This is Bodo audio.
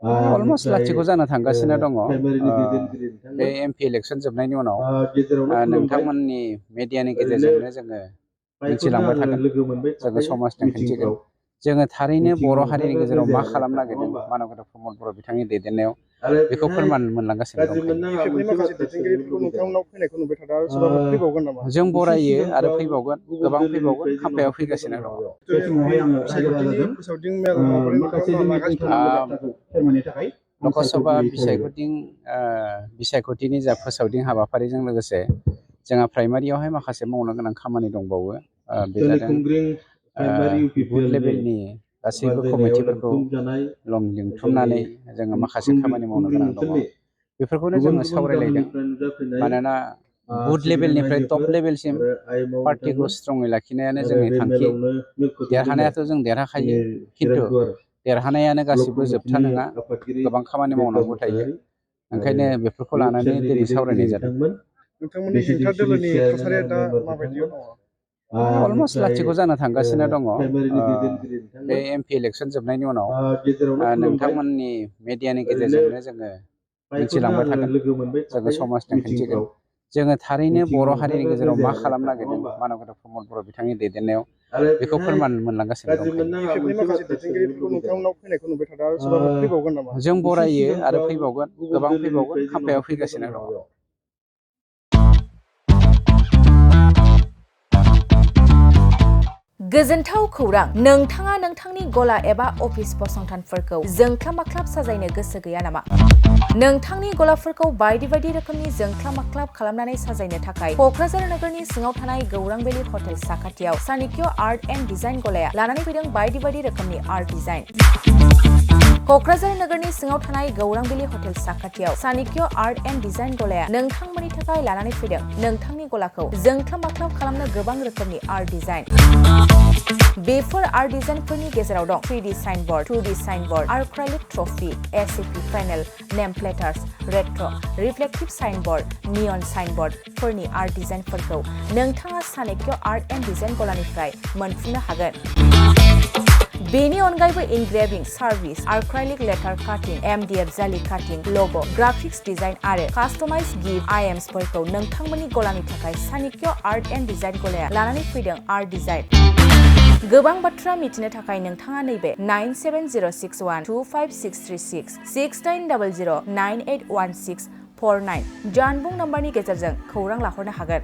अलमोस्ट लाथिख' जानो थांगासिनो दङ बे एमपि इलेक्सन जोबनायनि उनाव नोंथांमोननि मिडियानि गेजेरजोंनो जोङो मिथिलांबाय थागोन जोङो समाजजों खिन्थिगोन जोङो थारैनो बर' हारिनि गेजेराव मा खालामनो नागिरदों मानबगौरि प्रमद बर' बिथांनि दैदेननायाव बेखौ फोरमान मोनलांगासिनो दं जों बरायो आरो फैबावगोन गोबां फैबावगोन खाम्फायाव फैगासिनो दङ लकसभा बिसायख'थिनि जा फोसावदिं हाबाफारिजों लोगोसे जोंहा प्राइमारियावहाय माखासे मावनो गोनां खामानि दंबावो बे जादों बुथ लेभेलनि गासैबो कमिटिफोरखौ लिंथुमनानै जोङो माखासे खामानि मावनो गोनां दङ बेफोरखौनो जोङो सावरायलायदों मानोना बुथ लेभेलनिफ्राय टप लेभेलसिम पार्टिखौ स्ट्रङै लाखिनायानो जोंनि थांखि देरहानायाथ' जों देरहाखायो खिन्थु देरहानायानो गासिबो जोबथा नङा गोबां खामानि मावनांगौ थायो ओंखायनो बेफोरखौ लानानै दिनै सावरायनाय जादों नोंथांमोननि हेंथा दोलोनि थासारिया दा माबायदियाव दङ अलमोस्ट लाथिख' जानो थांगासिनो दङ बे एमपि इलेक्सन जोबनायनि उनाव नोंथांमोननि मिडियानि गेजेरजोंनो जोङो मिथिलांबाय थागोन जोङो समाजजों खिन्थिगोन जोङो थारैनो बर' हारिनि गेजेराव मा खालामनो नागिरदों मानबगौरि प्रमद बर' बिथांनि दैदेननायाव बेखौ फोरमान मोनलांगासिनो दं जों बरायो आरो फैबावगोन गोबां फैबावगोन खाम्फायाव फैगासिनो दङ गोजोनथाव खौरां नोंथाङा नोंथांनि गला एबा अफिस फसंथानफोरखौ जोंख्लाब-माख्लाब साजायनो गोसो गैया नामा? नोंथांनि गलाफोरखौ बायदि रोखोमनि जोंख्लाब-माख्लाब खालामनानै साजायनो थाखाय क'क्राझार नोगोरनि सिङाव थानाय गौरां भेलि हटेल साखाथियाव चाणक्य आर्ट एन्ड डिजाइन गलाया लानानै फैदों बायदि रोखोमनि आर्ट डिजाइन क'क्राझार नोगोरनि सिङाव थानाय गौरां भेलि हटेल साखाथियाव चाणक्य आर्ट एन्ड डिजाइन गलाया नोंथांमोननि थाखाय लानानै फैदों नोंथांनि गलाखौ जोंख्लाब-माख्लाब खालामनो गोबां रोखोमनि आर्ट डिजाइन बेफोर आर्ट डिजाइनफोरनि गेजेराव दं 3D signboard 2D signboard acrylic trophy SAP panel name plates retro' reflective signboard neon साइनबोर्डफोरनि आर्ट डिजाइनफोरखौ नोंथाङा चाणक्य आर्ट एन्ड डिजाइन गलानिफ्राय मोनफुंनो हागोन बेनि अनगायैबो इनग्रेविं सार्भिस आर्क्राइलिक लेटार काटिं एमडीएफ जाली काटिं लग' ग्राफिक्स डिजाइन आरो कास्टमाइज गिफ्ट आइएम्सफोरखौ नोंथांमोननि गलानि थाखाय चाणक्य आर्ट एन्ड डिजाइन गलाया लानानै फैदों आर्ट डिजाइन गोबां बाथ्रा मिथिनो थाखाय नोंथाङा नैबे 9706125636 6800981649 जानबुं नम्बरनि गेजेरजों खौरां लाहरनो हागोन